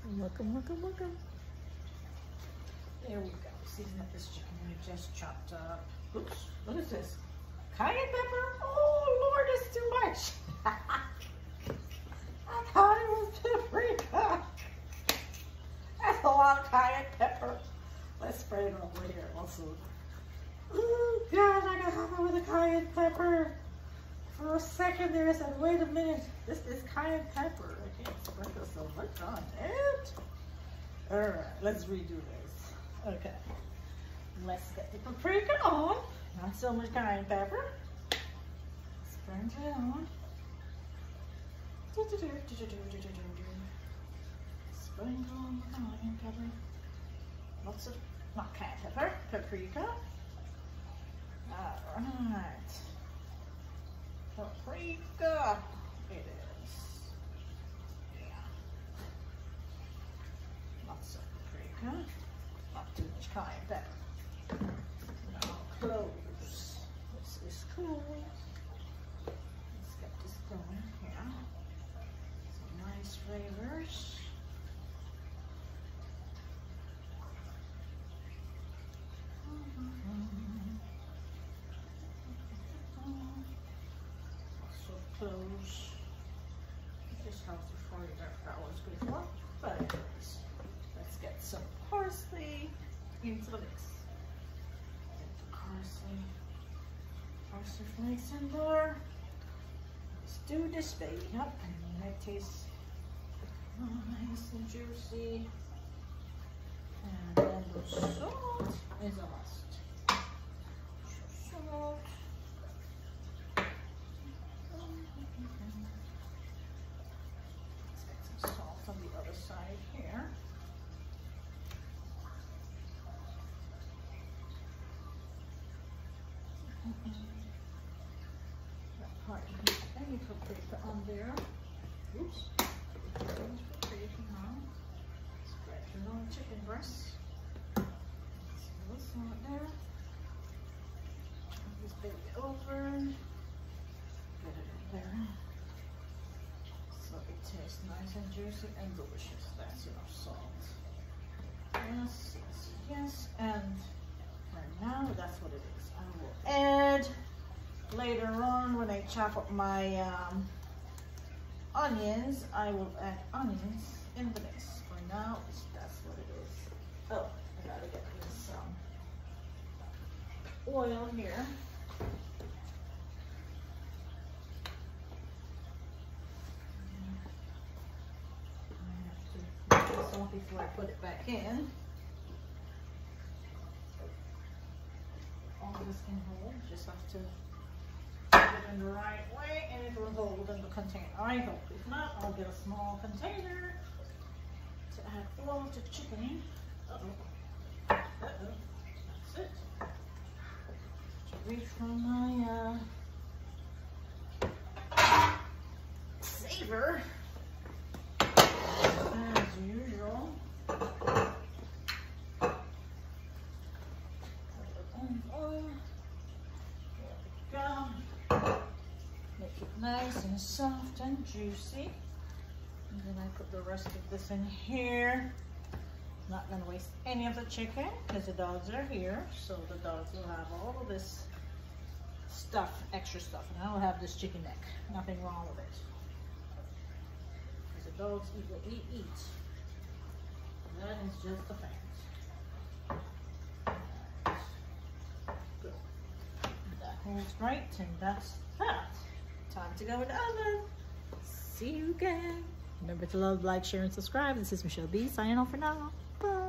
Welcome, welcome, welcome. There we go. Season up this chicken we just chopped up. Oops, what is this? Cayenne pepper? Oh Lord, it's too much. I thought it was paprika. That's a lot of cayenne pepper. Let's spray it over here also. Oh God, I gotta have it with a cayenne pepper. For a second there, I said, wait a minute, this is cayenne pepper. I can't sprinkle so much on it. All right, let's redo this. Okay, let's get the paprika on. Not so much cayenne pepper. Sprinkle it on. Sprinkle on the cayenne pepper. Lots of, not cayenne pepper, paprika. All right. Paprika, it is. Yeah. Lots of paprika. Not too much cayenne pepper. Now cloves. This is cool. Let's get this going here. Some nice flavors. Cloves. Just helps before you that was good for. But anyways, let's get some parsley into the mix. Get the parsley flakes in there. Let's do this baby up and that tastes nice and juicy. And then the salt is a must. Salt. On the other side here. That part needs any paprika on there. Oops. Paprika on. Spread your own chicken breast. See what's on there. Turn this baby over. Get it in there. So it tastes nice and juicy and delicious. That's enough salt. Yes, yes, yes. And for now, that's what it is. I will add later on when I chop up my onions. I will add onions in the mix. For now, that's what it is. Oh, I gotta get this oil here. Before I put it back in. All this can hold, just have to put it in the right way and it will hold in the container. I hope. If not, I'll get a small container to add all the chicken in. Uh-oh. Uh-oh. That's it. To reach from my saver. As usual. There we go. Make it nice and soft and juicy. And then I put the rest of this in here. Not gonna waste any of the chicken because the dogs are here. So the dogs will have all of this stuff, extra stuff. And I will have this chicken neck. Nothing wrong with it. The dogs eat. That is just a fact. Right. Good. That holds right, and that's that. Time to go in the oven. See you again. Remember to love, like, share, and subscribe. This is Michelle B signing off for now. Bye.